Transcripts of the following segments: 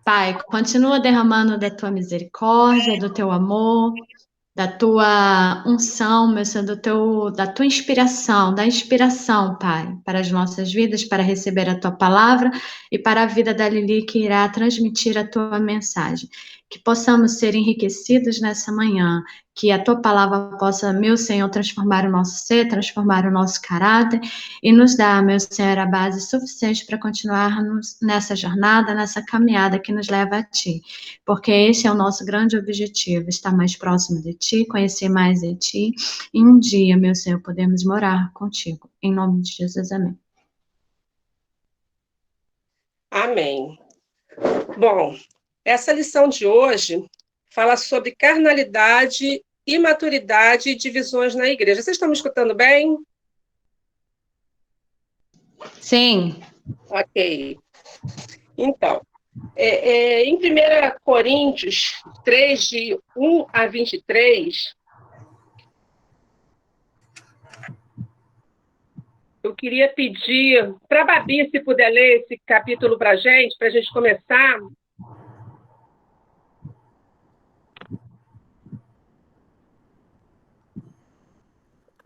Pai, continua derramando da tua misericórdia, do teu amor, da tua unção, meu Senhor, da tua inspiração, da inspiração, Pai, para as nossas vidas, para receber a tua palavra e para a vida da Lili que irá transmitir a tua mensagem. Que possamos ser enriquecidos nessa manhã, que a tua palavra possa, meu Senhor, transformar o nosso ser, transformar o nosso caráter e nos dar, meu Senhor, a base suficiente para continuarmos nessa jornada, nessa caminhada que nos leva a ti, porque esse é o nosso grande objetivo, estar mais próximo de ti, conhecer mais de ti, e um dia, meu Senhor, podemos morar contigo. Em nome de Jesus, amém. Amém. Bom, essa lição de hoje fala sobre carnalidade, imaturidade e divisões na igreja. Vocês estão me escutando bem? Sim. Ok. Então, em 1 Coríntios 3, de 1 a 23, eu queria pedir para a Babi, se puder ler esse capítulo para a gente começar.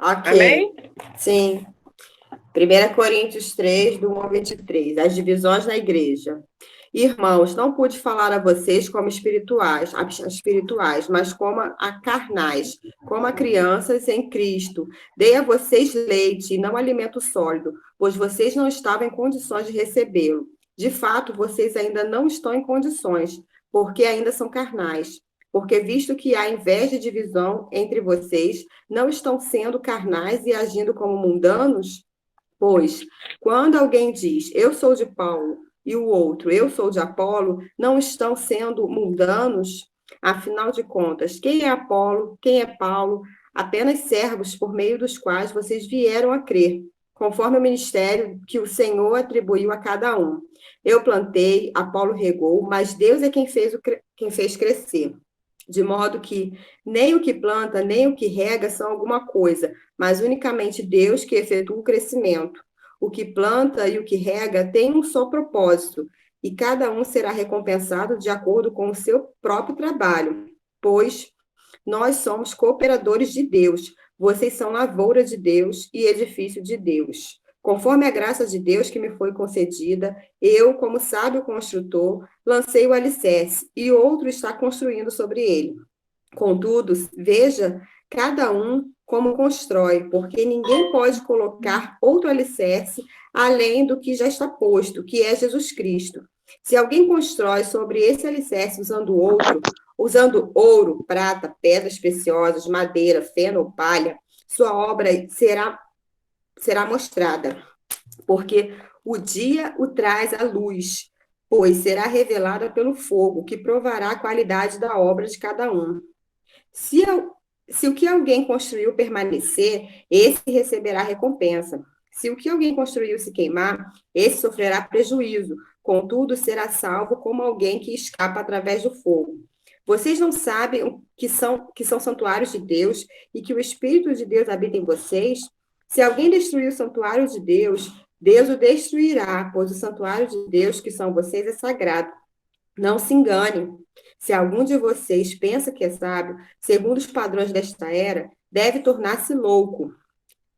Ok. Amém? Sim. 1 Coríntios 3, do 1 ao 23, as divisões na igreja. Irmãos, não pude falar a vocês como espirituais, mas como a carnais, como a crianças em Cristo. Dei a vocês leite e não alimento sólido, pois vocês não estavam em condições de recebê-lo. De fato, vocês ainda não estão em condições, porque ainda são carnais. Porque, visto que há inveja e divisão entre vocês, não estão sendo carnais e agindo como mundanos? Pois, quando alguém diz, eu sou de Paulo, e o outro, eu sou de Apolo, não estão sendo mundanos? Afinal de contas, quem é Apolo, quem é Paulo? Apenas servos por meio dos quais vocês vieram a crer, conforme o ministério que o Senhor atribuiu a cada um. Eu plantei, Apolo regou, mas Deus é quem fez crescer. De modo que nem o que planta, nem o que rega são alguma coisa, mas unicamente Deus que efetua o crescimento. O que planta e o que rega têm um só propósito, e cada um será recompensado de acordo com o seu próprio trabalho, pois nós somos cooperadores de Deus, vocês são lavoura de Deus e edifício de Deus. Conforme a graça de Deus que me foi concedida, eu, como sábio construtor, lancei o alicerce, e outro está construindo sobre ele. Contudo, veja cada um como constrói, porque ninguém pode colocar outro alicerce além do que já está posto, que é Jesus Cristo. Se alguém constrói sobre esse alicerce usando ouro, prata, pedras preciosas, madeira, feno ou palha, sua obra será mostrada, porque o dia o traz à luz, pois será revelada pelo fogo, que provará a qualidade da obra de cada um. Se o que alguém construiu permanecer, esse receberá recompensa. Se o que alguém construiu se queimar, esse sofrerá prejuízo. Contudo, será salvo como alguém que escapa através do fogo. Vocês não sabem que são santuários de Deus e que o Espírito de Deus habita em vocês? Se alguém destruir o santuário de Deus, Deus o destruirá, pois o santuário de Deus, que são vocês, é sagrado. Não se engane. Se algum de vocês pensa que é sábio, segundo os padrões desta era, deve tornar-se louco,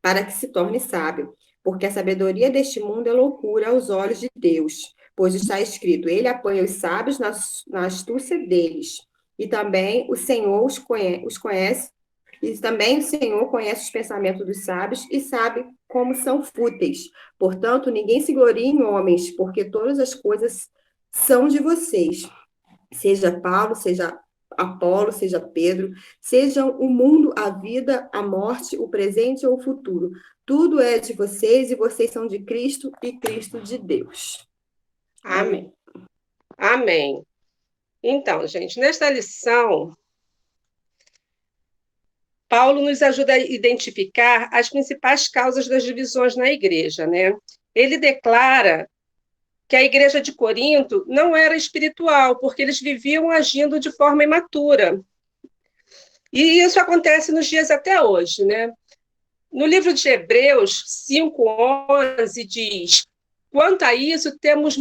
para que se torne sábio. Porque a sabedoria deste mundo é loucura aos olhos de Deus. Pois está escrito, ele apanha os sábios na astúcia deles. E também o Senhor os conhece, e também o Senhor conhece os pensamentos dos sábios e sabe como são fúteis. Portanto, ninguém se glorie em homens, porque todas as coisas são de vocês. Seja Paulo, seja Apolo, seja Pedro, sejam o mundo, a vida, a morte, o presente ou o futuro. Tudo é de vocês e vocês são de Cristo e Cristo de Deus. Amém. Amém. Então, gente, nesta lição, Paulo nos ajuda a identificar as principais causas das divisões na igreja, né? Ele declara que a igreja de Corinto não era espiritual, porque eles viviam agindo de forma imatura. E isso acontece nos dias até hoje, né? No livro de Hebreus 5:11 diz: quanto a isso, temos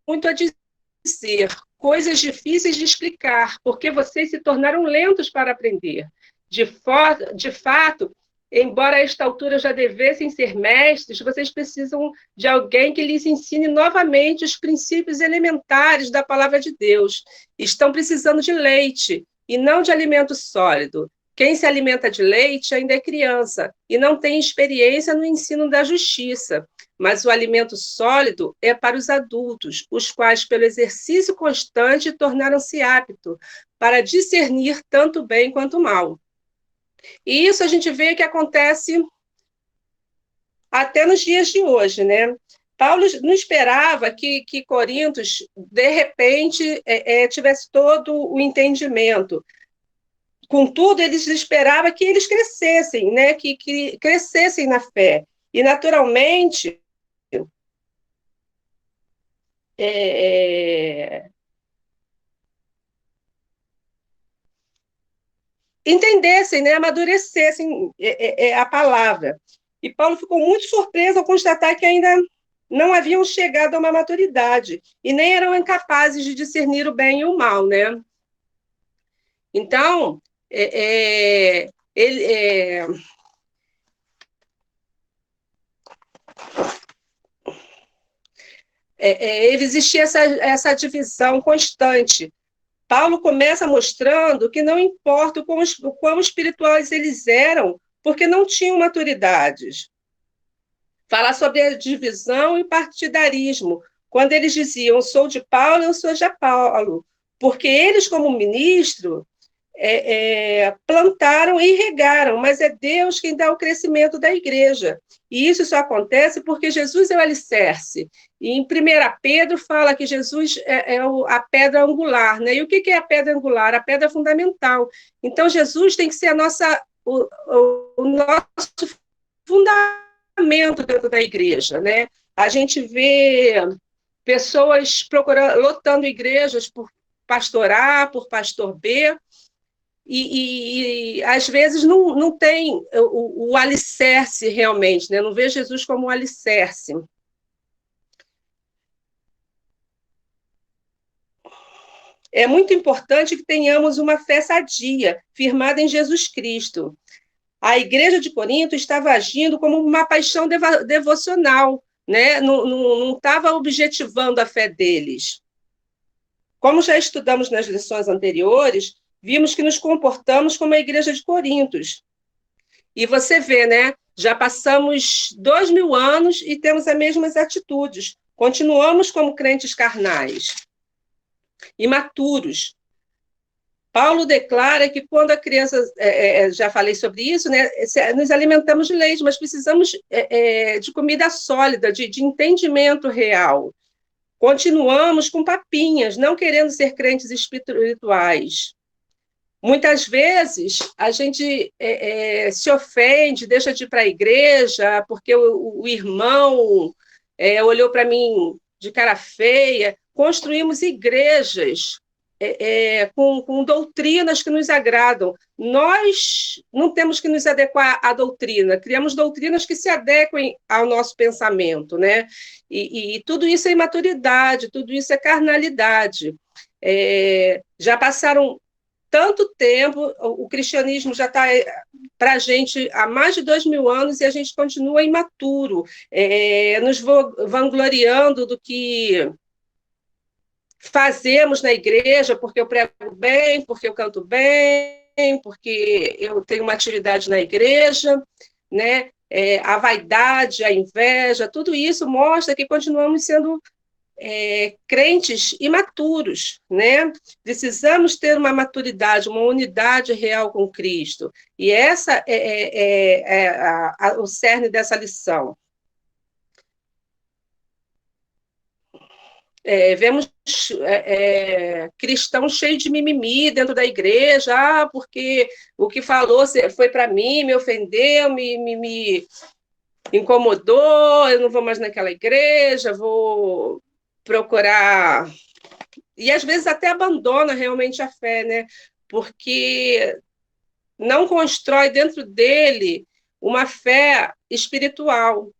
muito a dizer, coisas difíceis de explicar, porque vocês se tornaram lentos para aprender. De fato, embora a esta altura já devessem ser mestres, vocês precisam de alguém que lhes ensine novamente os princípios elementares da palavra de Deus. Estão precisando de leite e não de alimento sólido. Quem se alimenta de leite ainda é criança e não tem experiência no ensino da justiça. Mas o alimento sólido é para os adultos, os quais, pelo exercício constante, tornaram-se aptos para discernir tanto bem quanto mal. E isso a gente vê que acontece até nos dias de hoje, né? Paulo não esperava que Corintos, de repente, tivesse todo o entendimento. Contudo, eles esperavam que eles crescessem, né? Que crescessem na fé. E, naturalmente, entendessem, né, amadurecessem a palavra. E Paulo ficou muito surpreso ao constatar que ainda não haviam chegado a uma maturidade e nem eram incapazes de discernir o bem e o mal, né? Então, existia essa divisão constante. Paulo começa mostrando que não importa o quão espirituais eles eram, porque não tinham maturidades. Fala sobre a divisão e partidarismo, quando eles diziam, eu sou de Paulo, eu sou de Apolo, porque eles, como ministro, plantaram e regaram, mas é Deus quem dá o crescimento da igreja. E isso só acontece porque Jesus é o alicerce. E em 1 Pedro fala que Jesus é a pedra angular, né? E o que é a pedra angular? A pedra fundamental. Então, Jesus tem que ser o nosso fundamento dentro da igreja, né? A gente vê pessoas lotando igrejas por pastor A, por pastor B, e às vezes não tem o alicerce realmente, né? Não vê Jesus como um alicerce. É muito importante que tenhamos uma fé sadia, firmada em Jesus Cristo. A igreja de Corinto estava agindo como uma paixão devocional, né? Não estava objetivando a fé deles. Como já estudamos nas lições anteriores, vimos que nos comportamos como a igreja de Corintos. E você vê, né? Já passamos 2000 anos e temos as mesmas atitudes. Continuamos como crentes carnais, imaturos. Paulo declara que quando a criança, já falei sobre isso, né? Nos alimentamos de leite, mas precisamos de comida sólida, de entendimento real. Continuamos com papinhas, não querendo ser crentes espirituais. Muitas vezes a gente se ofende, deixa de ir para a igreja, porque o irmão olhou para mim de cara feia. Construímos igrejas com doutrinas que nos agradam. Nós não temos que nos adequar à doutrina, criamos doutrinas que se adequem ao nosso pensamento, né? E tudo isso é imaturidade, tudo isso é carnalidade. Já passaram tanto tempo, o cristianismo já está para a gente há mais de 2000 anos e a gente continua imaturo, nos vangloriando do que fazemos na igreja, porque eu prego bem, porque eu canto bem, porque eu tenho uma atividade na igreja, né? A vaidade, a inveja, tudo isso mostra que continuamos sendo crentes imaturos, né? Precisamos ter uma maturidade, uma unidade real com Cristo. E essa é o cerne dessa lição. Vemos cristãos cheios de mimimi dentro da igreja, porque o que falou foi para mim, me ofendeu, me incomodou, eu não vou mais naquela igreja, vou procurar... E às vezes até abandona realmente a fé, né? Porque não constrói dentro dele uma fé espiritual,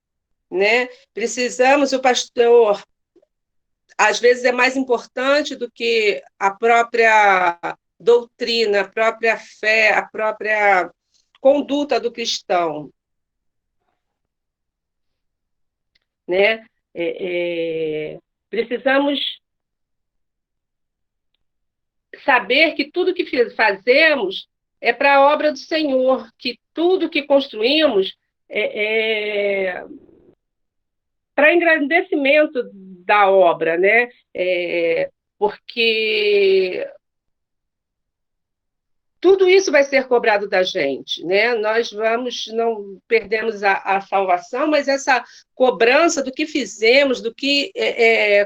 né? Precisamos, o pastor às vezes é mais importante do que a própria doutrina, a própria fé, a própria conduta do cristão, né? Precisamos saber que tudo que fazemos é para a obra do Senhor, que tudo que construímos é para engrandecimento da obra, né? Porque tudo isso vai ser cobrado da gente, né? Nós não perdemos a salvação, mas essa cobrança do que fizemos, do que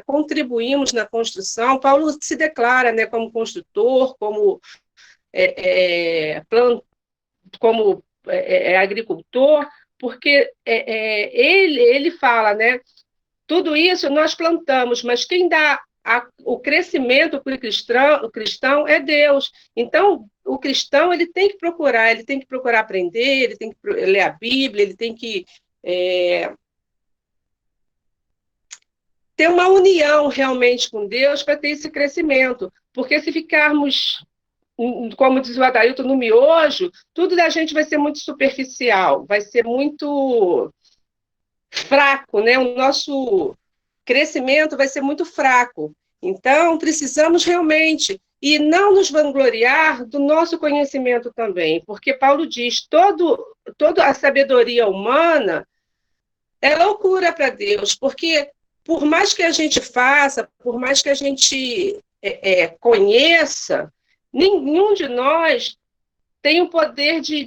contribuímos na construção. Paulo se declara, né, como construtor, como agricultor, porque ele fala, né? Tudo isso nós plantamos, mas quem dá o crescimento para o cristão é Deus. Então, o cristão ele tem que procurar aprender, ele tem que ler a Bíblia, ele tem que ter uma união realmente com Deus para ter esse crescimento. Porque se ficarmos, como diz o Adailton, no miojo, tudo da gente vai ser muito superficial, vai ser muito fraco, né? O nosso crescimento vai ser muito fraco. Então, precisamos realmente, e não nos vangloriar do nosso conhecimento também, porque Paulo diz, toda a sabedoria humana é loucura para Deus, porque por mais que a gente faça, por mais que a gente conheça, nenhum de nós tem o poder de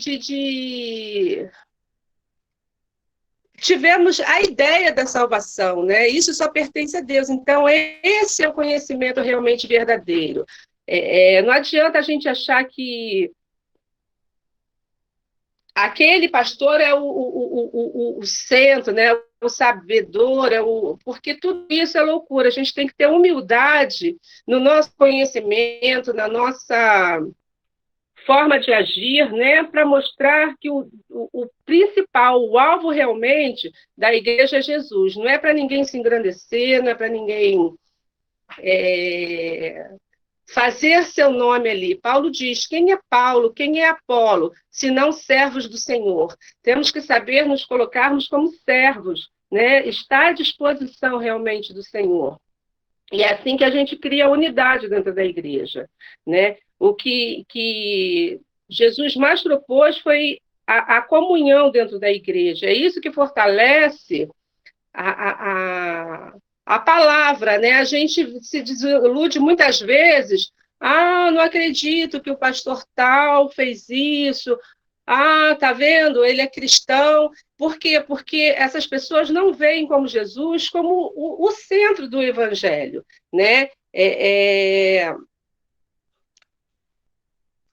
tivemos a ideia da salvação, né? Isso só pertence a Deus. Então, esse é o conhecimento realmente verdadeiro. Não adianta a gente achar que aquele pastor é o centro, né? O sabedor, porque tudo isso é loucura. A gente tem que ter humildade no nosso conhecimento, na nossa forma de agir, né, para mostrar que o principal, o alvo realmente da igreja é Jesus. Não é para ninguém se engrandecer, não é para ninguém fazer seu nome ali. Paulo diz, quem é Paulo, quem é Apolo, se não servos do Senhor? Temos que saber nos colocarmos como servos, né, estar à disposição realmente do Senhor. E é assim que a gente cria unidade dentro da igreja, né? O que Jesus mais propôs foi a comunhão dentro da igreja. É isso que fortalece a palavra, né? A gente se desilude muitas vezes. Ah, não acredito que o pastor tal fez isso. Ah, tá vendo? Ele é cristão. Por quê? Porque essas pessoas não veem como Jesus como o centro do evangelho, né?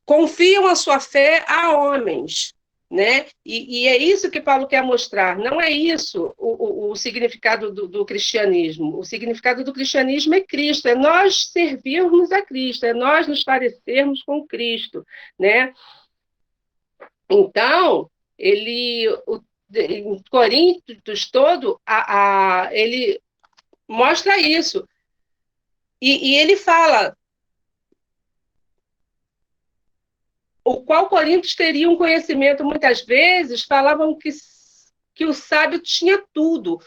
Confiam a sua fé a homens, né? E é isso que Paulo quer mostrar. Não é isso o significado do cristianismo. O significado do cristianismo é Cristo, é nós servirmos a Cristo, é nós nos parecermos com Cristo, né? Então, em Coríntios todo, ele mostra isso. E ele fala, o qual Coríntios teria um conhecimento, muitas vezes, falavam que o sábio tinha tudo.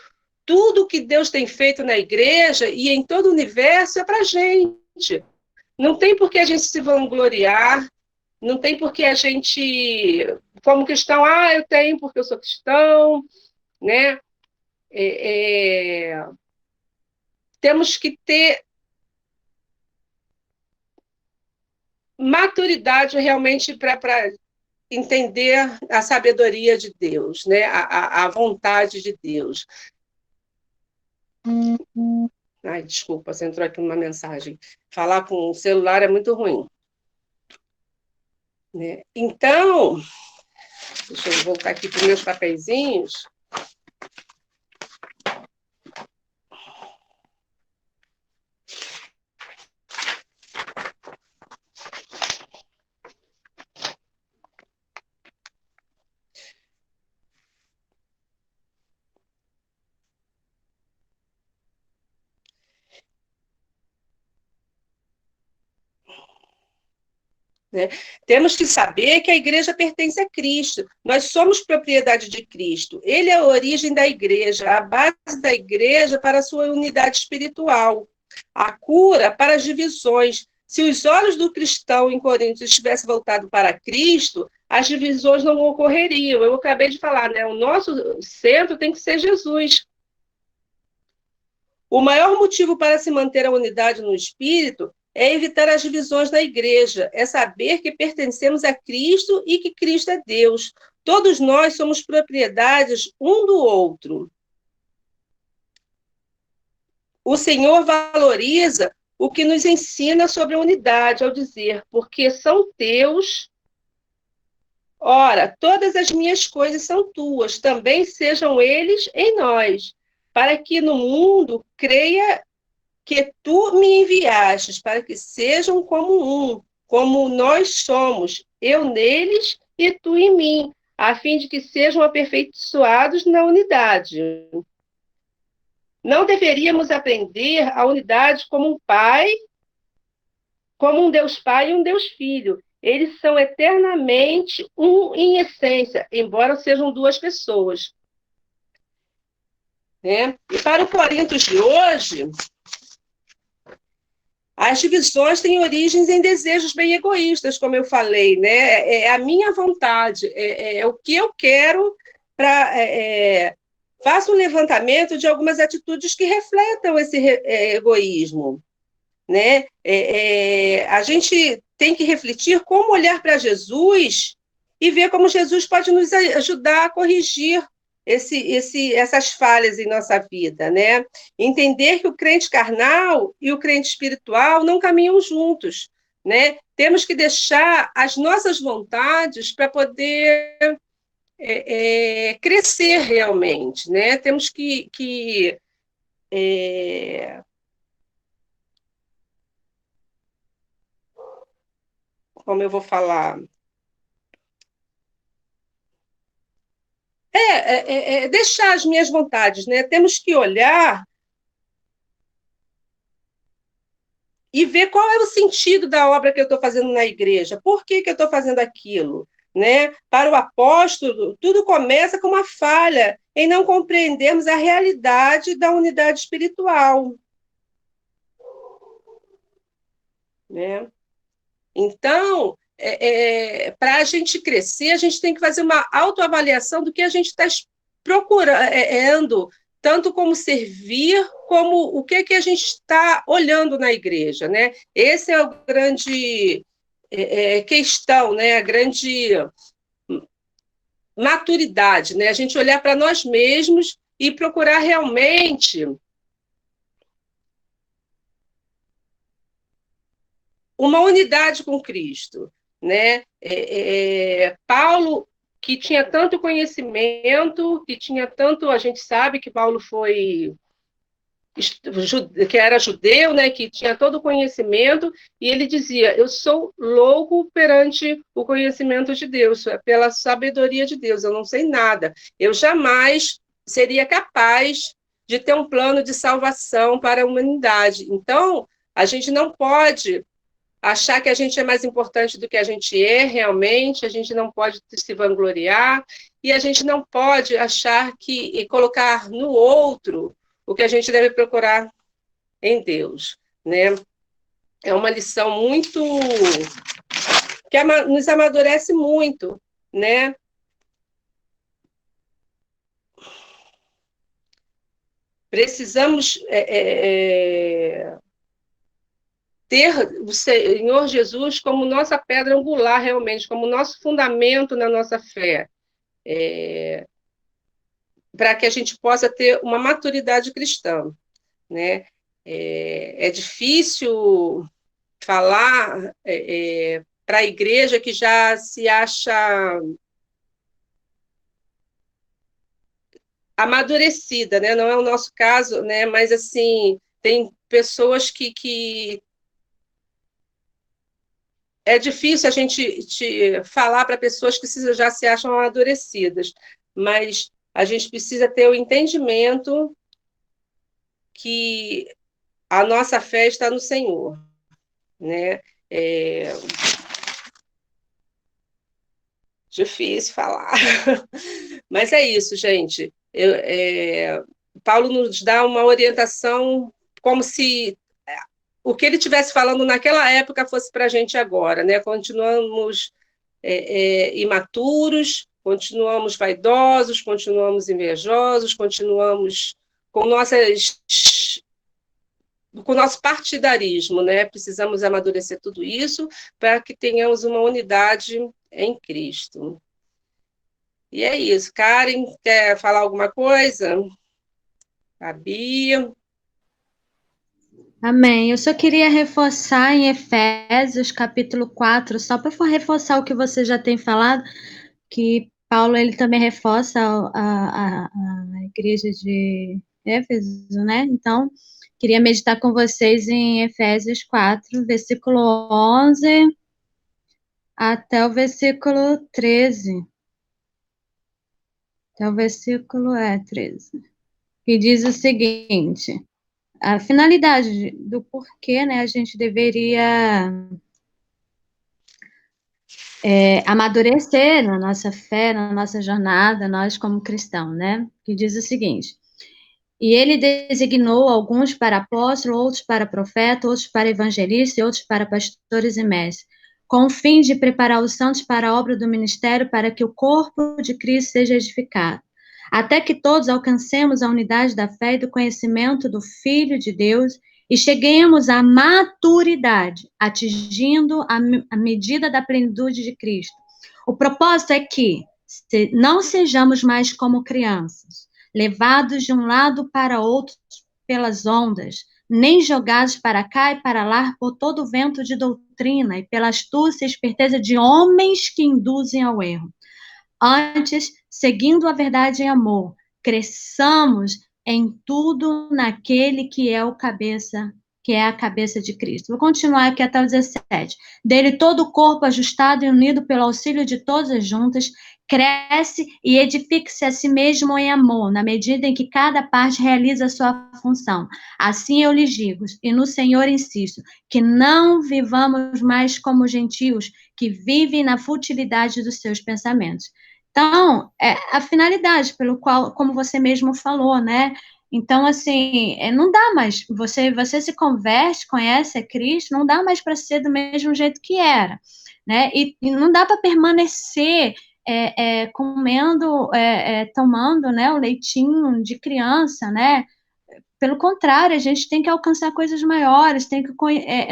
Tudo que Deus tem feito na igreja e em todo o universo é para a gente. Não tem por que a gente se vangloriar, não tem por que a gente, como cristão, eu tenho porque eu sou cristão, né? Temos que ter maturidade realmente para entender a sabedoria de Deus, né? A vontade de Deus. Ai, desculpa, você entrou aqui numa mensagem. Falar com o celular é muito ruim. Né? Então, deixa eu voltar aqui para os meus papeizinhos. né? Temos que saber que a igreja pertence a Cristo. Nós somos propriedade de Cristo. Ele é a origem da igreja, a base da igreja para a sua unidade espiritual, a cura para as divisões. Se os olhos do cristão em Corinto estivessem voltados para Cristo, as divisões não ocorreriam. Eu acabei de falar, né? O nosso centro tem que ser Jesus. O maior motivo para se manter a unidade no espírito é evitar as divisões da igreja, é saber que pertencemos a Cristo e que Cristo é Deus. Todos nós somos propriedades um do outro. O Senhor valoriza o que nos ensina sobre a unidade, ao dizer, porque são teus. Ora, todas as minhas coisas são tuas, também sejam eles em nós, para que no mundo creia que tu me enviastes, para que sejam como um, como nós somos, eu neles e tu em mim, a fim de que sejam aperfeiçoados na unidade. Não deveríamos aprender a unidade como um pai, como um Deus Pai e um Deus Filho. Eles são eternamente um em essência, embora sejam duas pessoas. Né? E para o Coríntios de hoje, as divisões têm origens em desejos bem egoístas, como eu falei, né? É a minha vontade, é o que eu quero para... faço um levantamento de algumas atitudes que refletam esse egoísmo. Né? A gente tem que refletir como olhar para Jesus e ver como Jesus pode nos ajudar a corrigir essas falhas em nossa vida, né? Entender que o crente carnal e o crente espiritual não caminham juntos, né? Temos que deixar as nossas vontades para poder crescer realmente, né? Temos que como eu vou falar, deixar as minhas vontades, né? Temos que olhar e ver qual é o sentido da obra que eu estou fazendo na igreja, por que eu estou fazendo aquilo, né? Para o apóstolo, tudo começa com uma falha em não compreendermos a realidade da unidade espiritual, né? Então, para a gente crescer, a gente tem que fazer uma autoavaliação do que a gente está procurando, tanto como servir, como o que a gente está olhando na igreja, né? Esse é o grande questão, né? A grande maturidade, né? A gente olhar para nós mesmos e procurar realmente uma unidade com Cristo, né? Paulo, que tinha tanto conhecimento, que tinha tanto, a gente sabe que Paulo que era judeu, né? Que tinha todo o conhecimento, e ele dizia: eu sou louco perante o conhecimento de Deus, pela sabedoria de Deus, eu não sei nada, eu jamais seria capaz de ter um plano de salvação para a humanidade. Então, a gente não pode achar que a gente é mais importante do que a gente é realmente, a gente não pode se vangloriar, e a gente não pode achar e colocar no outro o que a gente deve procurar em Deus, né? É uma lição muito que nos amadurece muito, né? Precisamos ter o Senhor Jesus como nossa pedra angular, realmente, como nosso fundamento na nossa fé, para que a gente possa ter uma maturidade cristã, né? É difícil falar para a igreja que já se acha amadurecida, né? Não é o nosso caso, né? Mas assim, tem pessoas que é difícil a gente falar para pessoas que já se acham amadurecidas, mas a gente precisa ter o entendimento que a nossa fé está no Senhor, né? Difícil falar. Mas é isso, gente. Paulo nos dá uma orientação como se o que ele estivesse falando naquela época fosse para a gente agora, né? Continuamos imaturos, continuamos vaidosos, continuamos invejosos, continuamos com com o nosso partidarismo, né? Precisamos amadurecer tudo isso para que tenhamos uma unidade em Cristo. E é isso. Karen, quer falar alguma coisa? A Bia? Amém. Eu só queria reforçar em Efésios, capítulo 4, só para reforçar o que você já tem falado, que Paulo ele também reforça a igreja de Éfeso, né? Então, queria meditar com vocês em Efésios 4, versículo 11 até o versículo 13. Até o versículo 13. Que diz o seguinte: a finalidade do porquê, né, a gente deveria amadurecer na nossa fé, na nossa jornada, nós como cristãos, né? Que diz o seguinte: e ele designou alguns para apóstolos, outros para profetas, outros para evangelistas e outros para pastores e mestres, com o fim de preparar os santos para a obra do ministério, para que o corpo de Cristo seja edificado, até que todos alcancemos a unidade da fé e do conhecimento do Filho de Deus e cheguemos à maturidade, atingindo a medida da plenitude de Cristo. O propósito é que não sejamos mais como crianças, levados de um lado para outro pelas ondas, nem jogados para cá e para lá por todo o vento de doutrina e pela astúcia e esperteza de homens que induzem ao erro. Antes, seguindo a verdade em amor, cresçamos em tudo naquele que é a cabeça de Cristo. Vou continuar aqui até o 17. Dele todo o corpo ajustado e unido pelo auxílio de todas as juntas, cresce e edifica-se a si mesmo em amor, na medida em que cada parte realiza a sua função. Assim eu lhes digo, e no Senhor insisto, que não vivamos mais como gentios, que vivem na futilidade dos seus pensamentos. Então, a finalidade pelo qual, como você mesmo falou, né? Então, assim, não dá mais. Você se converte, conhece a Cristo, não dá mais para ser do mesmo jeito que era, né? E não dá para permanecer comendo, tomando, né, o leitinho de criança, né? Pelo contrário, a gente tem que alcançar coisas maiores, tem que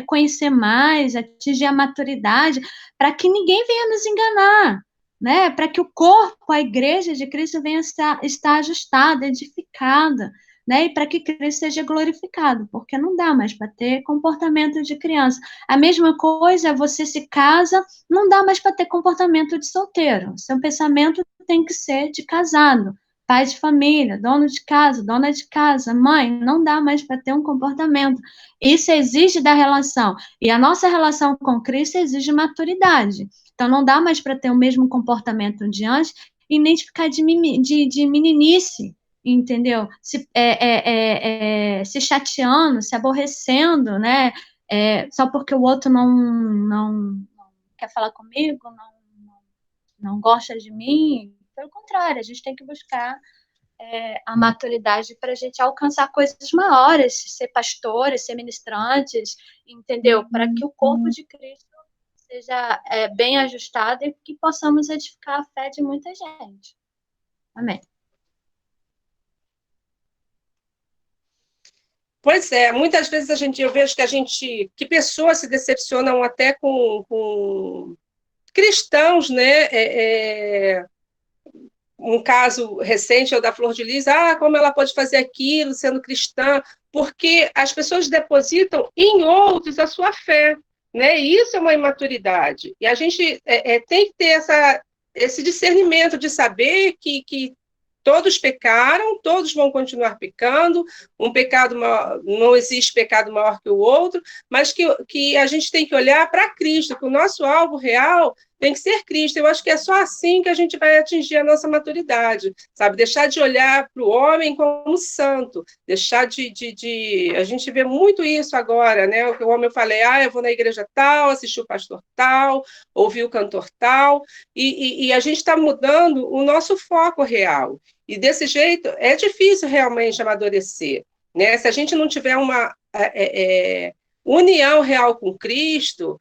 conhecer mais, atingir a maturidade, para que ninguém venha nos enganar, né? Para que o corpo, a igreja de Cristo venha estar ajustada, edificada, né? E para que Cristo seja glorificado, porque não dá mais para ter comportamento de criança. A mesma coisa, você se casa, não dá mais para ter comportamento de solteiro. Seu pensamento tem que ser de casado. Pai de família, dono de casa, dona de casa, mãe, não dá mais para ter um comportamento. Isso exige da relação. E a nossa relação com Cristo exige maturidade. Então, não dá mais para ter o mesmo comportamento de antes e nem de ficar de meninice, entendeu? Se chateando, se aborrecendo, né? Só porque o outro não quer falar comigo, não gosta de mim. Pelo contrário, a gente tem que buscar a maturidade para a gente alcançar coisas maiores, ser pastores, ser ministrantes, entendeu? Para que o corpo de Cristo seja bem ajustado e que possamos edificar a fé de muita gente. Amém. Pois é, muitas vezes eu vejo que pessoas se decepcionam até com cristãos, né? Um caso recente é o da Flor de Lis, como ela pode fazer aquilo sendo cristã, porque as pessoas depositam em outros a sua fé, né? E isso é uma imaturidade. E a gente tem que ter esse discernimento de saber que todos pecaram, todos vão continuar pecando, não existe pecado maior que o outro, mas que a gente tem que olhar para Cristo, que o nosso alvo real tem que ser Cristo. Eu acho que é só assim que a gente vai atingir a nossa maturidade, sabe? Deixar de olhar para o homem como santo, deixar A gente vê muito isso agora, né? O homem, eu falei, eu vou na igreja tal, assisti o pastor tal, ouvi o cantor tal, e a gente está mudando o nosso foco real. E desse jeito é difícil realmente amadurecer, né? Se a gente não tiver uma união real com Cristo,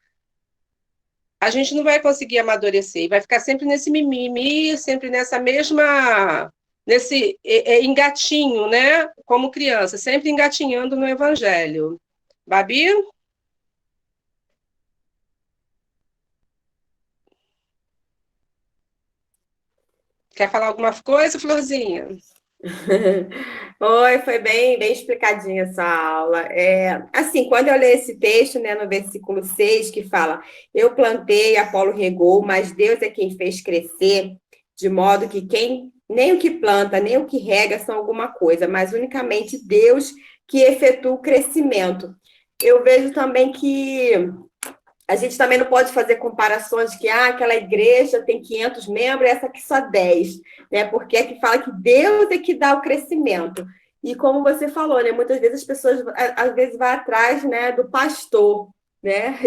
a gente não vai conseguir amadurecer, e vai ficar sempre nesse mimimi, sempre nessa mesma, nesse engatinho, né? Como criança, sempre engatinhando no evangelho. Babi? Quer falar alguma coisa, Florzinha? Oi, foi bem explicadinha essa aula. Assim, quando eu leio esse texto, né, no versículo 6, que fala: Eu plantei, Apolo regou, mas Deus é quem fez crescer, de modo que nem o que planta, nem o que rega são alguma coisa, mas unicamente Deus que efetua o crescimento. Eu vejo também que a gente também não pode fazer comparações de que aquela igreja tem 500 membros e essa aqui só 10, né? Porque é que fala que Deus é que dá o crescimento. E como você falou, né? Muitas vezes as pessoas às vezes vão atrás, né, do pastor, né?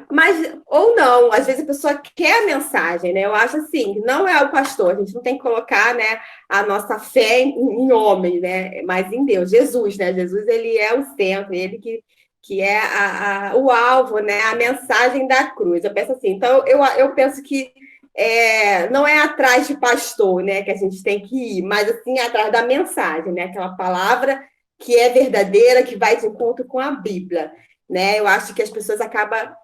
Mas ou não, às vezes a pessoa quer a mensagem, né? Eu acho assim, não é o pastor, a gente não tem que colocar, né, a nossa fé em homem, né? Mas em Deus, Jesus, né? Jesus, ele é o centro, ele que é o alvo, né, a mensagem da cruz. Eu penso assim, então eu penso que não é atrás de pastor, né, que a gente tem que ir, mas assim atrás da mensagem, né, aquela palavra que é verdadeira, que vai de encontro com a Bíblia, né? Eu acho que as pessoas acabam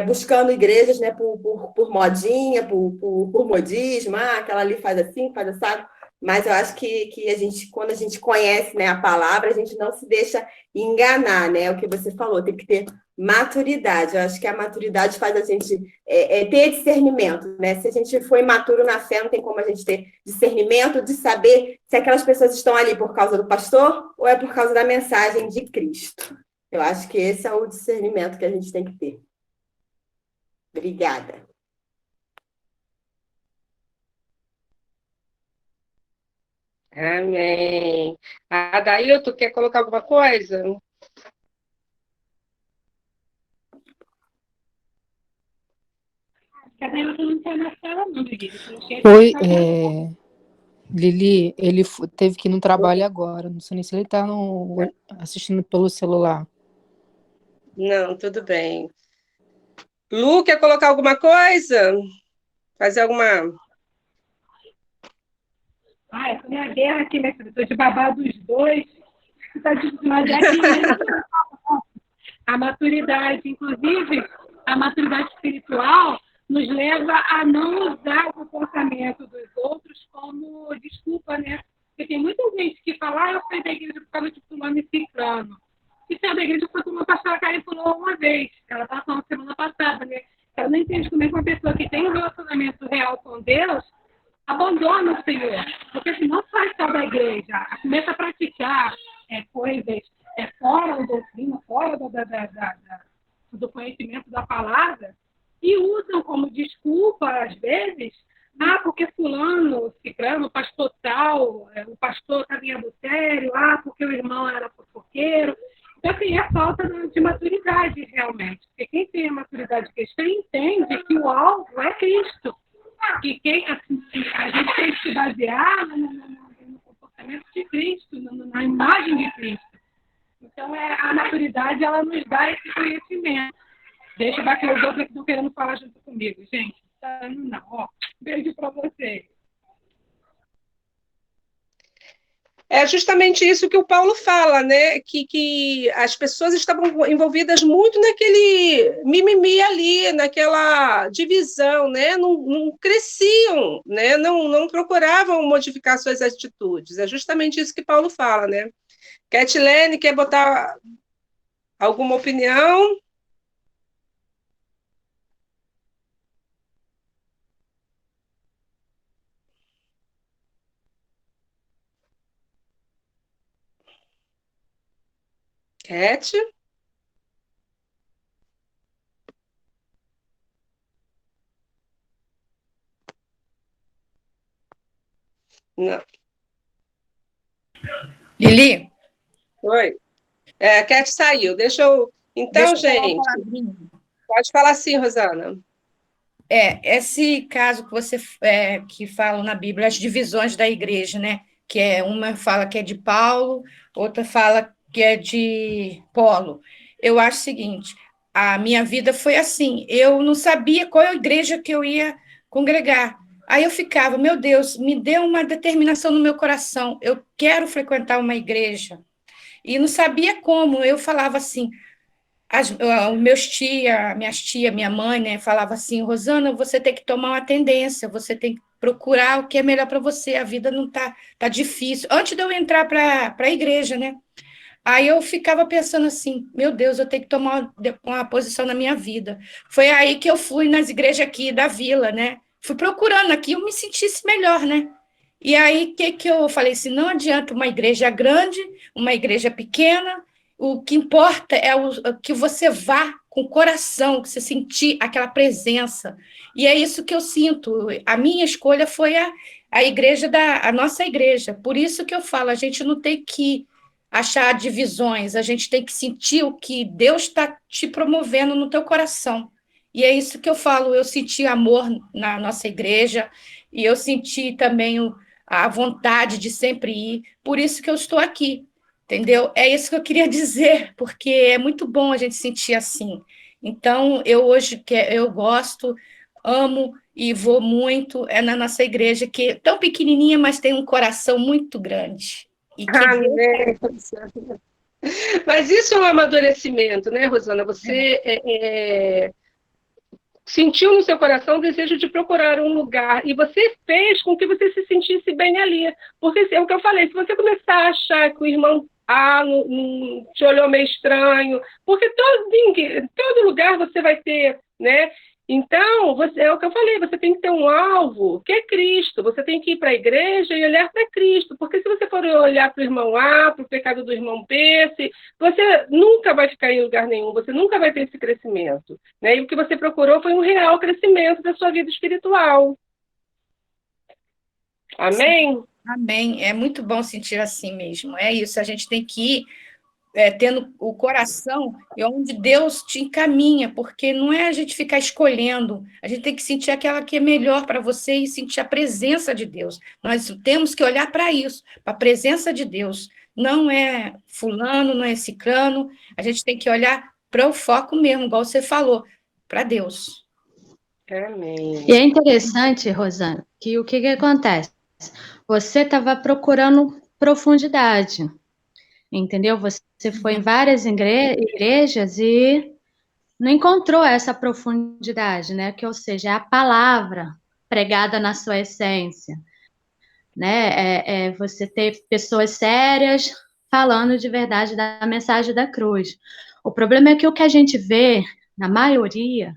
buscando igrejas, né, por modinha, por modismo, aquela ali faz assim, faz assim. Mas eu acho que a gente, quando a gente conhece, né, a palavra, a gente não se deixa enganar, né? O que você falou, tem que ter maturidade. Eu acho que a maturidade faz a gente ter discernimento, né? Se a gente for imaturo na fé, não tem como a gente ter discernimento de saber se aquelas pessoas estão ali por causa do pastor ou é por causa da mensagem de Cristo. Eu acho que esse é o discernimento que a gente tem que ter. Obrigada. Amém. Adailton, quer colocar alguma coisa? Oi, Lili, ele teve que ir no trabalho agora. Não sei nem se ele está assistindo pelo celular. Não, tudo bem. Lu, quer colocar alguma coisa? Fazer alguma. Essa minha guerra aqui, minha filha, estou de babado dos dois. Mas é aqui mesmo. A maturidade, inclusive, a maturidade espiritual nos leva a não usar o comportamento dos outros como desculpa, né? Porque tem muita gente que fala, eu saí da igreja por causa de fulano e ciclano. E saiu da igreja porque uma pastora Karen falou uma vez, ela estava falando semana passada, né? Ela não entende como é que uma pessoa que tem um relacionamento real com Deus abandona o Senhor. Porque se não sai só da igreja, começa a praticar coisas fora da doutrina, fora do conhecimento da palavra, e usam como desculpa, às vezes, porque fulano, ciclano, pastor tal, o pastor estava em adultério, porque o irmão era fofoqueiro. Então, assim, é falta de maturidade, realmente. Porque quem tem a maturidade cristã entende que o alvo é Cristo. Que assim, a gente tem que se basear no comportamento de Cristo, na imagem de Cristo. Então, a maturidade, ela nos dá esse conhecimento. Deixa eu dar aqui os outros que estão querendo falar junto comigo, gente. Não, beijo para vocês. É justamente isso que o Paulo fala, né? Que as pessoas estavam envolvidas muito naquele mimimi ali, naquela divisão, né? Não cresciam, né? Não procuravam modificar suas atitudes. É justamente isso que Paulo fala, né? Catilene, quer botar alguma opinião? Cat? Não. Lili, Oi. A Cat saiu. Deixa eu. Então, deixa eu falar uma gente, palavrinha. pode falar sim, Rosana. Esse caso que você que fala na Bíblia, as divisões da igreja, né? Que uma fala que é de Paulo, outra fala que é de Polo. Eu acho o seguinte, a minha vida foi assim, eu não sabia qual igreja que eu ia congregar. Aí eu ficava, meu Deus, me deu uma determinação no meu coração, eu quero frequentar uma igreja. E não sabia como, eu falava assim, minhas tia, minha mãe, né, falava assim, Rosana, você tem que tomar uma tendência, você tem que procurar o que é melhor para você, a vida não tá difícil. Antes de eu entrar para a igreja, né? Aí eu ficava pensando assim, meu Deus, eu tenho que tomar uma posição na minha vida. Foi aí que eu fui nas igrejas aqui da vila, né? Fui procurando aqui, eu me sentisse melhor, né? E aí, o que eu falei assim, não adianta uma igreja grande, uma igreja pequena, o que importa é que você vá com o coração, que você sentir aquela presença. E é isso que eu sinto. A minha escolha foi a igreja a nossa igreja. Por isso que eu falo, a gente não tem que achar divisões, a gente tem que sentir o que Deus está te promovendo no teu coração. E é isso que eu falo, eu senti amor na nossa igreja, e eu senti também a vontade de sempre ir, por isso que eu estou aqui, entendeu? É isso que eu queria dizer, porque é muito bom a gente sentir assim. Então, eu hoje eu gosto, amo e vou muito na nossa igreja, que é tão pequenininha, mas tem um coração muito grande. E que Deus... Amém. Mas isso é um amadurecimento, né, Rosana? Você sentiu no seu coração o desejo de procurar um lugar e você fez com que você se sentisse bem ali. Porque é o que eu falei, se você começar a achar que o irmão te olhou meio estranho, porque todo lugar você vai ter, né? Então, é o que eu falei, você tem que ter um alvo, que é Cristo. Você tem que ir para a igreja e olhar para Cristo. Porque se você for olhar para o irmão A, para o pecado do irmão B, você nunca vai ficar em lugar nenhum, você nunca vai ter esse crescimento. Né? E o que você procurou foi um real crescimento da sua vida espiritual. Amém? Amém. É muito bom sentir assim mesmo. É isso, a gente tem que ir tendo o coração onde Deus te encaminha, porque não é a gente ficar escolhendo, a gente tem que sentir aquela que é melhor para você e sentir a presença de Deus. Nós temos que olhar para isso, para a presença de Deus. Não é fulano, não é ciclano, a gente tem que olhar para o foco mesmo, igual você falou, para Deus. Amém. E é interessante, Rosana, que o que acontece? Você estava procurando profundidade, entendeu? Você foi em várias igrejas e não encontrou essa profundidade, né? Que, ou seja, é a palavra pregada na sua essência, né? Você ter pessoas sérias falando de verdade da mensagem da cruz. O problema é que o que a gente vê, na maioria,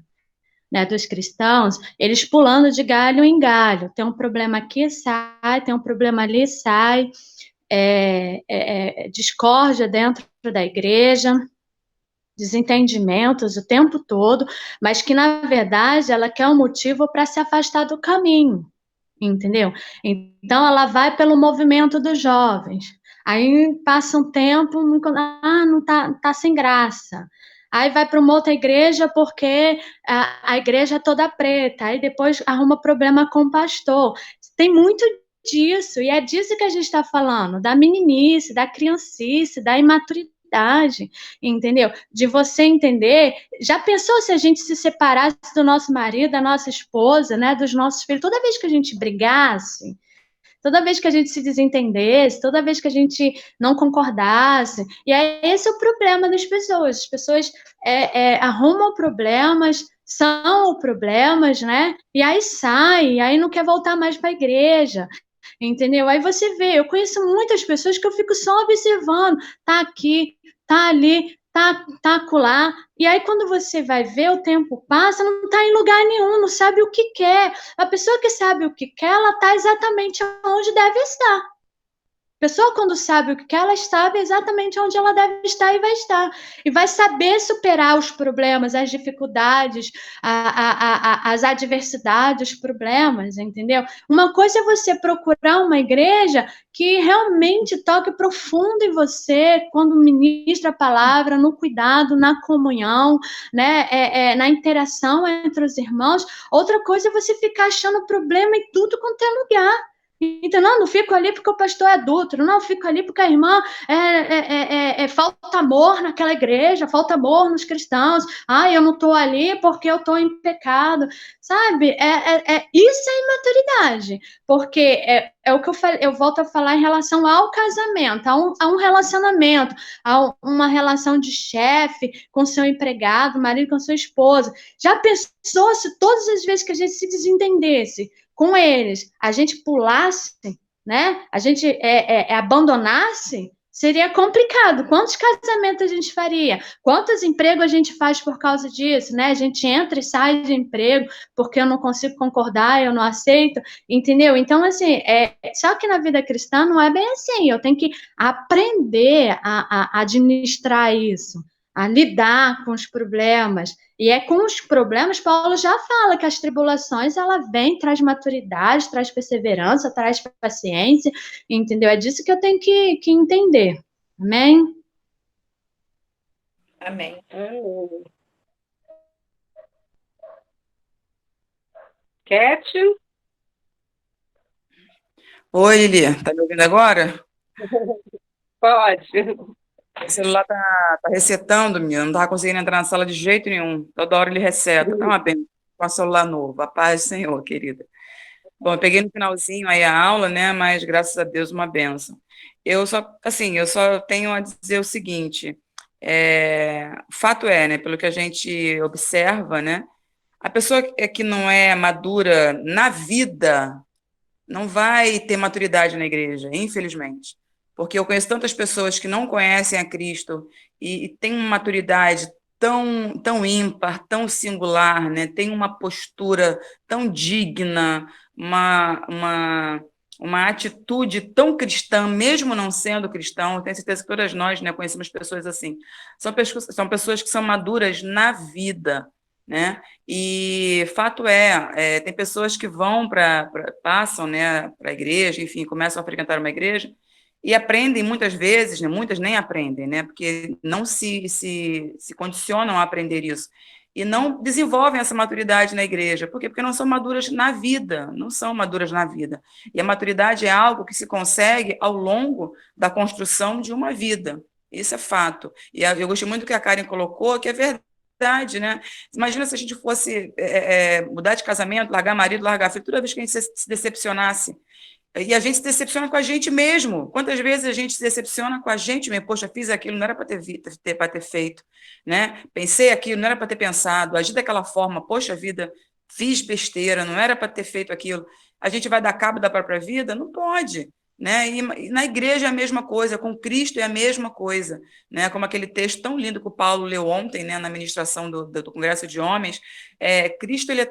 né, dos cristãos, eles pulando de galho em galho. Tem um problema aqui, sai, tem um problema ali, sai. Discórdia dentro da igreja, desentendimentos o tempo todo, mas que, na verdade, ela quer um motivo para se afastar do caminho, entendeu? Então, ela vai pelo movimento dos jovens. Aí passa um tempo, não tá sem graça. Aí vai para uma outra igreja porque a igreja é toda preta. Aí depois arruma problema com o pastor. Tem muito disso, e é disso que a gente está falando, da meninice, da criancice, da imaturidade, entendeu? De você entender, já pensou se a gente se separasse do nosso marido, da nossa esposa, né, dos nossos filhos, toda vez que a gente brigasse, toda vez que a gente se desentendesse, toda vez que a gente não concordasse, e aí esse é o problema das pessoas, as pessoas arrumam problemas, são problemas, né, e aí sai, e aí não quer voltar mais para a igreja, entendeu? Aí você vê, eu conheço muitas pessoas que eu fico só observando, tá aqui, tá ali, tá acolá, e aí quando você vai ver, o tempo passa, não tá em lugar nenhum, não sabe o que quer. A pessoa que sabe o que quer, ela tá exatamente onde deve estar. Pessoa, quando sabe o que ela sabe exatamente onde ela deve estar e vai estar. E vai saber superar os problemas, as dificuldades, as adversidades, os problemas, entendeu? Uma coisa é você procurar uma igreja que realmente toque profundo em você, quando ministra a palavra, no cuidado, na comunhão, né? Na interação entre os irmãos. Outra coisa é você ficar achando problema em tudo quanto é lugar. Então, não fico ali porque o pastor é adúltero, não fico ali porque a irmã falta amor naquela igreja, falta amor nos cristãos, eu não estou ali porque eu estou em pecado, sabe? Isso é imaturidade, porque é o que eu volto a falar em relação ao casamento, a um relacionamento, uma relação de chefe com seu empregado, marido com sua esposa. Já pensou se todas as vezes que a gente se desentendesse com eles, a gente pulasse, né? A gente abandonasse, seria complicado. Quantos casamentos a gente faria? Quantos empregos a gente faz por causa disso, né? A gente entra e sai de emprego porque eu não consigo concordar, eu não aceito, entendeu? Então, assim, só que na vida cristã não é bem assim. Eu tenho que aprender a administrar isso, a lidar com os problemas. E é com os problemas, Paulo já fala que as tribulações, ela vem, traz maturidade, traz perseverança, traz paciência, entendeu? É disso que eu tenho que entender. Amém? Amém. Cat? Oi, Lili, tá me ouvindo agora? Pode. O celular tá resetando, menina, não tava conseguindo entrar na sala de jeito nenhum. Toda hora ele reseta. Tá uma benção com o celular novo. A paz do Senhor, querida. Bom, eu peguei no finalzinho aí a aula, né? Mas graças a Deus, uma benção. Eu só tenho a dizer o seguinte: o fato é, né? Pelo que a gente observa, né? A pessoa que não é madura na vida não vai ter maturidade na igreja, infelizmente. Porque eu conheço tantas pessoas que não conhecem a Cristo e têm uma maturidade tão ímpar, tão singular, né? Tem uma postura tão digna, uma atitude tão cristã, mesmo não sendo cristão. Eu tenho certeza que todas nós, né, conhecemos pessoas assim. São pessoas que são maduras na vida, né? E fato tem pessoas que passam, né, para a igreja, enfim, começam a frequentar uma igreja e aprendem muitas vezes, né, muitas nem aprendem, né, porque não se condicionam a aprender isso e não desenvolvem essa maturidade na igreja. Por quê? Porque não são maduras na vida, não são maduras na vida. E a maturidade é algo que se consegue ao longo da construção de uma vida. Isso é fato. E eu gostei muito do que a Karen colocou, que é verdade, né? Imagina se a gente fosse mudar de casamento, largar marido, largar filho, toda vez que a gente se decepcionasse. E a gente se decepciona com a gente mesmo. Quantas vezes a gente se decepciona com a gente mesmo? Poxa, fiz aquilo, não era para ter feito, né? Pensei aquilo, não era para ter pensado, agi daquela forma, poxa vida, fiz besteira, não era para ter feito aquilo. A gente vai dar cabo da própria vida? Não pode. Né? E na igreja é a mesma coisa, com Cristo é a mesma coisa, né? Como aquele texto tão lindo que o Paulo leu ontem, né, na ministração do Congresso de Homens. Cristo ele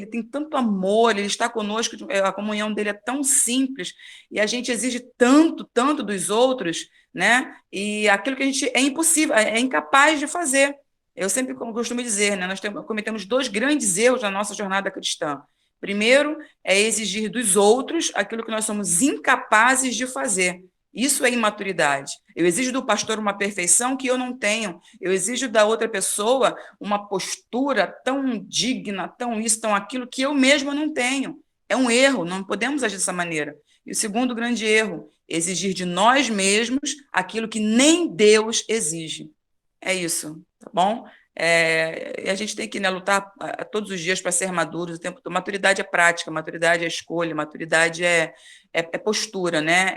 tem tanto amor, ele está conosco, a comunhão dele é tão simples, e a gente exige tanto dos outros, né? E aquilo que a gente é impossível, é incapaz de fazer. Eu sempre costumo dizer, né, nós cometemos 2 grandes erros na nossa jornada cristã. Primeiro, é exigir dos outros aquilo que nós somos incapazes de fazer. Isso é imaturidade. Eu exijo do pastor uma perfeição que eu não tenho. Eu exijo da outra pessoa uma postura tão digna, tão isso, tão aquilo, que eu mesma não tenho. É um erro, não podemos agir dessa maneira. E o segundo grande erro, exigir de nós mesmos aquilo que nem Deus exige. É isso, tá bom? E a gente tem que, né, lutar todos os dias para ser maduros. O tempo todo. Maturidade é prática, maturidade é escolha, maturidade é postura, né?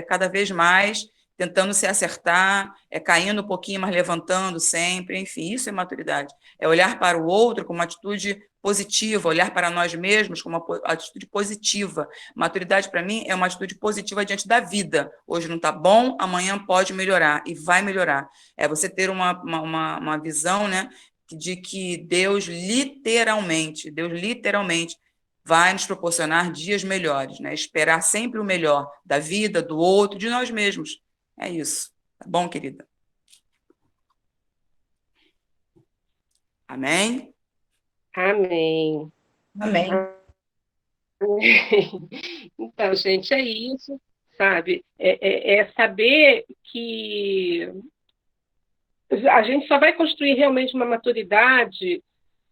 Cada vez mais tentando se acertar, caindo um pouquinho, mas levantando sempre. Enfim, isso é maturidade. É olhar para o outro com uma atitude positiva, olhar para nós mesmos com uma atitude positiva. Maturidade, para mim, é uma atitude positiva diante da vida. Hoje não está bom, amanhã pode melhorar e vai melhorar. É você ter uma visão, né, de que Deus literalmente vai nos proporcionar dias melhores, né? Esperar sempre o melhor da vida, do outro, de nós mesmos. É isso. Tá bom, querida? Amém? Amém. Amém. Então, gente, é isso, sabe? É saber que a gente só vai construir realmente uma maturidade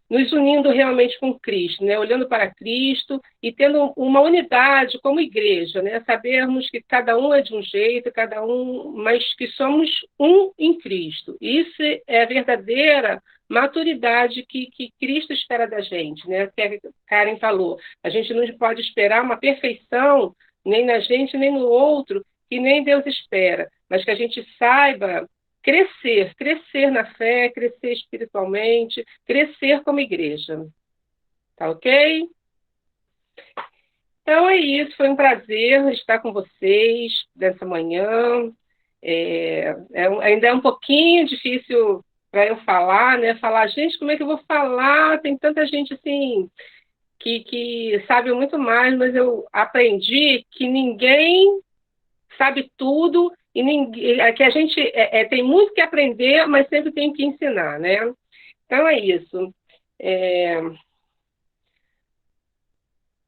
nos unindo realmente com Cristo, né? Olhando para Cristo e tendo uma unidade como igreja, né? Sabermos que cada um é de um jeito, cada um, mas que somos um em Cristo. Isso é a verdadeira maturidade que Cristo espera da gente, né? Que a Karen falou. A gente não pode esperar uma perfeição nem na gente nem no outro, que nem Deus espera, mas que a gente saiba crescer na fé, crescer espiritualmente, crescer como igreja. Tá ok? Então é isso, foi um prazer estar com vocês dessa manhã. Ainda é um pouquinho difícil para eu falar, né? Falar, gente, como é que eu vou falar? Tem tanta gente assim que sabe muito mais, mas eu aprendi que ninguém sabe tudo e que a gente tem muito que aprender, mas sempre tem que ensinar, né? Então é isso.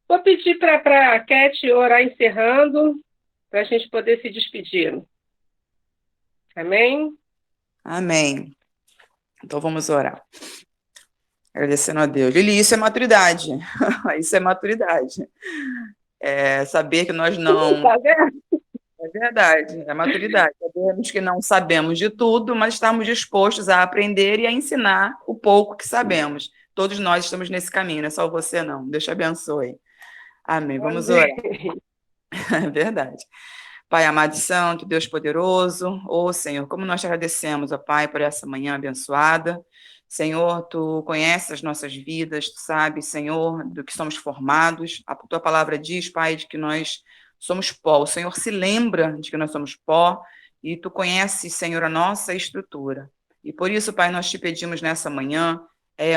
Vou pedir para a Cat orar encerrando, para a gente poder se despedir. Amém? Amém. Então vamos orar. Agradecendo a Deus. Lili, isso é maturidade. Isso é maturidade. É saber que nós não... Tá vendo? É verdade, é maturidade. Sabemos que não sabemos de tudo, mas estamos dispostos a aprender e a ensinar o pouco que sabemos. Todos nós estamos nesse caminho, não é só você, não. Deus te abençoe. Amém. Vamos orar. É verdade. Pai amado e santo, Deus poderoso, Senhor, como nós te agradecemos, Pai, por essa manhã abençoada. Senhor, tu conheces as nossas vidas, tu sabes, Senhor, do que somos formados. A tua palavra diz, Pai, de que nós somos pó. O Senhor se lembra de que nós somos pó e tu conheces, Senhor, a nossa estrutura. E por isso, Pai, nós te pedimos nessa manhã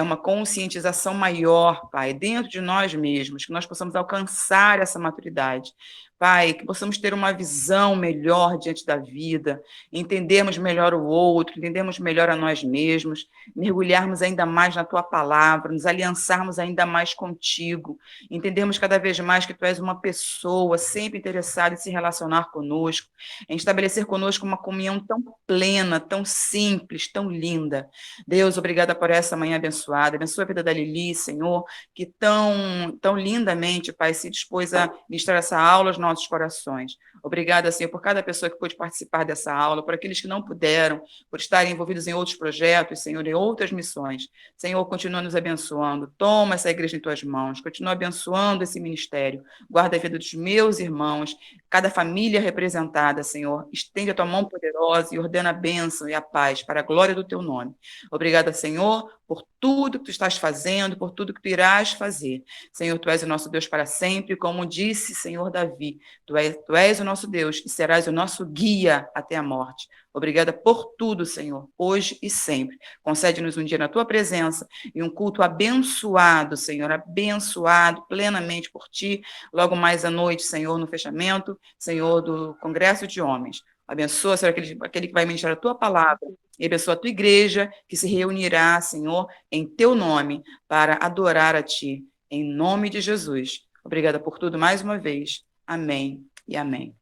uma conscientização maior, Pai, dentro de nós mesmos, que nós possamos alcançar essa maturidade. Pai, que possamos ter uma visão melhor diante da vida, entendermos melhor o outro, entendermos melhor a nós mesmos, mergulharmos ainda mais na Tua palavra, nos aliançarmos ainda mais contigo, entendermos cada vez mais que Tu és uma pessoa sempre interessada em se relacionar conosco, em estabelecer conosco uma comunhão tão plena, tão simples, tão linda. Deus, obrigada por essa manhã abençoada, abençoa a vida da Lili, Senhor, que tão lindamente, Pai, se dispôs a ministrar essa aula aos nossos corações. Obrigada, Senhor, por cada pessoa que pôde participar dessa aula, por aqueles que não puderam, por estarem envolvidos em outros projetos, Senhor, em outras missões. Senhor, continua nos abençoando. Toma essa igreja em Tuas mãos, continua abençoando esse ministério. Guarda a vida dos meus irmãos, cada família representada, Senhor. Estende a Tua mão poderosa e ordena a bênção e a paz para a glória do Teu nome. Obrigada, Senhor, por tudo que Tu estás fazendo, por tudo que Tu irás fazer. Senhor, Tu és o nosso Deus para sempre, como disse, Senhor Davi, Tu és o nosso Deus e serás o nosso guia até a morte. Obrigada por tudo, Senhor, hoje e sempre. Concede-nos um dia na Tua presença e um culto abençoado, Senhor, abençoado plenamente por Ti, logo mais à noite, Senhor, no fechamento, Senhor, do Congresso de Homens. Abençoa, Senhor, aquele que vai ministrar a Tua palavra, e abençoa a Tua igreja, que se reunirá, Senhor, em Teu nome, para adorar a Ti, em nome de Jesus. Obrigada por tudo mais uma vez. Amém e amém.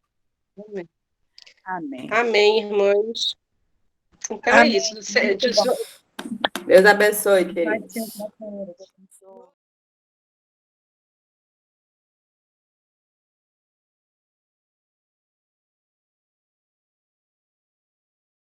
Amém. Amém. Amém, irmãos. Então Amém. é isso. Deus abençoe, queridos.